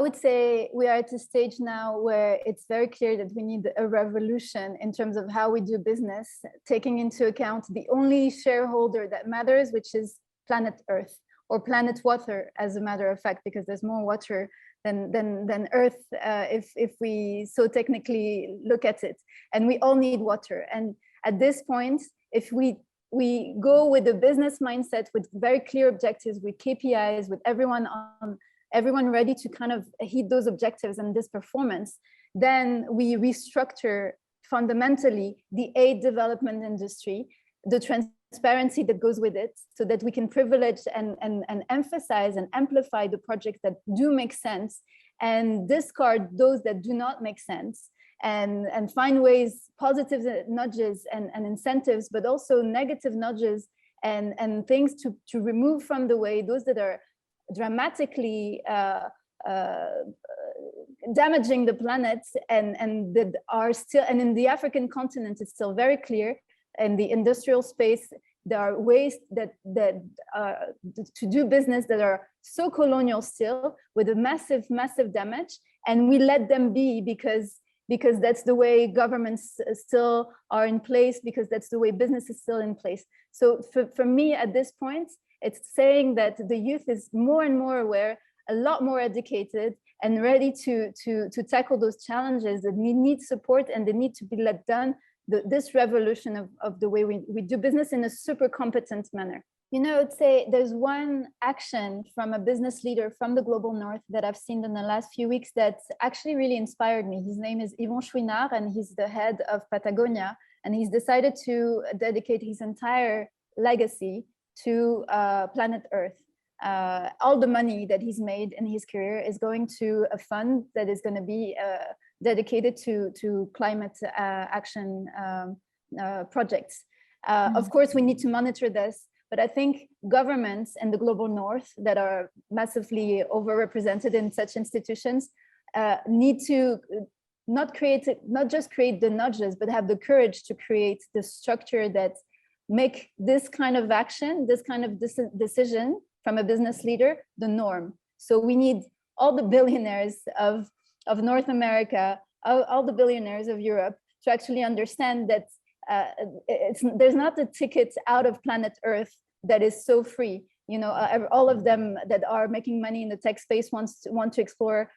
would say we are at a stage now where it's very clear that we need a revolution in terms of how we do business, taking into account the only shareholder that matters, which is planet Earth, or planet water, as a matter of fact, because there's more water than Earth, if we so technically look at it. And we all need water. And at this point, if we go with a business mindset, with very clear objectives, with KPIs, with everyone ready to kind of hit those objectives and this performance, then we restructure fundamentally the aid development industry, the transparency that goes with it, so that we can privilege and emphasize and amplify the projects that do make sense and discard those that do not make sense, and find ways, positive nudges and incentives, but also negative nudges and things to remove from the way those that are dramatically damaging the planet and that are still, and in the African continent, it's still very clear. In the industrial space, there are ways that to do business that are so colonial still, with a massive damage, and we let them be because that's the way governments still are in place, because that's the way business is still in place. So for me at this point, it's saying that the youth is more and more aware, a lot more educated, and ready to tackle those challenges that need support, and they need to be let done. This revolution of the way we do business in a super competent manner. You know, I'd say there's one action from a business leader from the global north that I've seen in the last few weeks that actually really inspired me. His name is Yvon Chouinard, and he's the head of Patagonia. And he's decided to dedicate his entire legacy to planet Earth. All the money that he's made in his career is going to a fund that is going to be dedicated to climate action projects. Of course, we need to monitor this, but I think governments in the global north that are massively overrepresented in such institutions need to not just create the nudges, but have the courage to create the structure that make this kind of action, this kind of decision from a business leader, the norm. So we need all the billionaires of North America, all the billionaires of Europe to actually understand that there's not a ticket out of planet Earth that is so free. You know, all of them that are making money in the tech space want to explore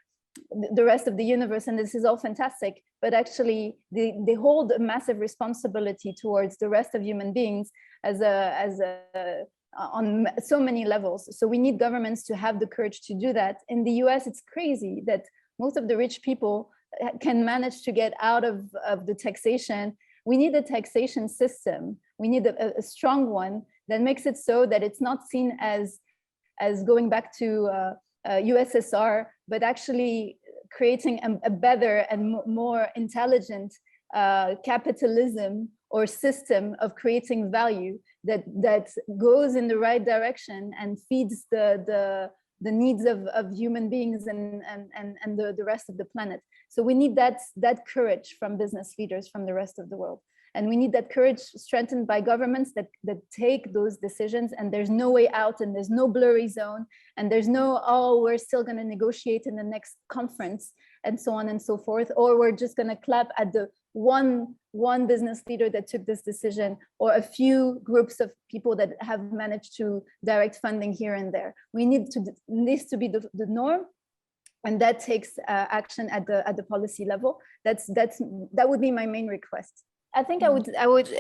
the rest of the universe, and this is all fantastic, but actually they hold a massive responsibility towards the rest of human beings on so many levels. So we need governments to have the courage to do that. In the US, it's crazy that most of the rich people can manage to get out of the taxation. We need a taxation system. We need a strong one that makes it so that it's not seen as going back to USSR, but actually creating a better and more intelligent capitalism or system of creating value that goes in the right direction and feeds the needs of human beings and the rest of the planet. So we need that courage from business leaders from the rest of the world. And we need that courage strengthened by governments that take those decisions, and there's no way out, and there's no blurry zone, and there's no, oh, we're still going to negotiate in the next conference, and so on and so forth, or we're just going to clap at the one business leader that took this decision, or a few groups of people that have managed to direct funding here and there. Needs to be the norm, and that takes action at the policy level. That would be my main request. I think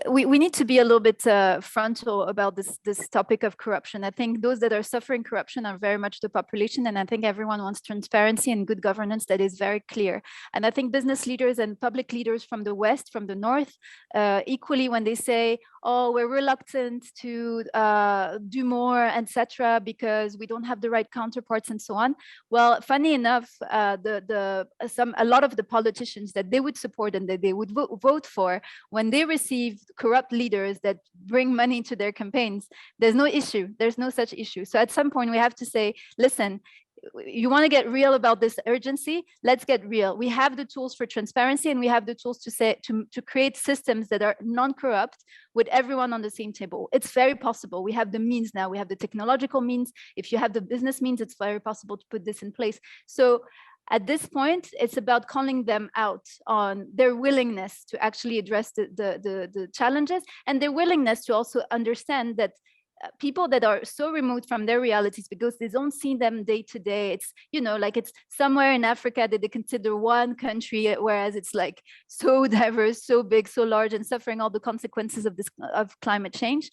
we need to be a little bit frontal about this topic of corruption. I think those that are suffering corruption are very much the population, and I think everyone wants transparency and good governance that is very clear. And I think business leaders and public leaders from the West, from the North, equally, when they say, oh, we're reluctant to do more, etc., because we don't have the right counterparts and so on. Well, funny enough, a lot of the politicians that they would support and that they would vote for, when they receive corrupt leaders that bring money to their campaigns, there's no issue. There's no such issue. So at some point we have to say, listen, you want to get real about this urgency? Let's get real. We have the tools for transparency, and we have the tools to create systems that are non-corrupt with everyone on the same table. It's very possible. We have the means now. We have the technological means. If you have the business means, it's very possible to put this in place. So At this point, it's about calling them out on their willingness to actually address the challenges, and their willingness to also understand that people that are so removed from their realities because they don't see them day to day. It's, you know, like it's somewhere in Africa that they consider one country, whereas it's like so diverse, so big, so large, and suffering all the consequences of climate change.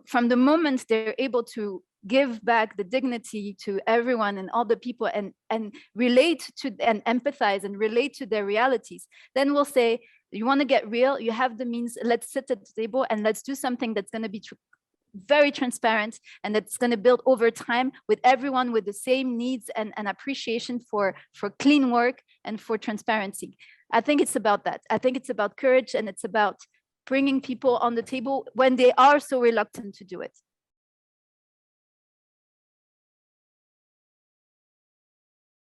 From the moment they're able to give back the dignity to everyone and all the people, and relate to and empathize and relate to their realities, then we'll say, you want to get real, you have the means, let's sit at the table and let's do something that's going to be very transparent, and that's going to build over time with everyone with the same needs and appreciation for clean work and for transparency. I think it's about that. I think it's about courage, and it's about bringing people on the table when they are so reluctant to do it.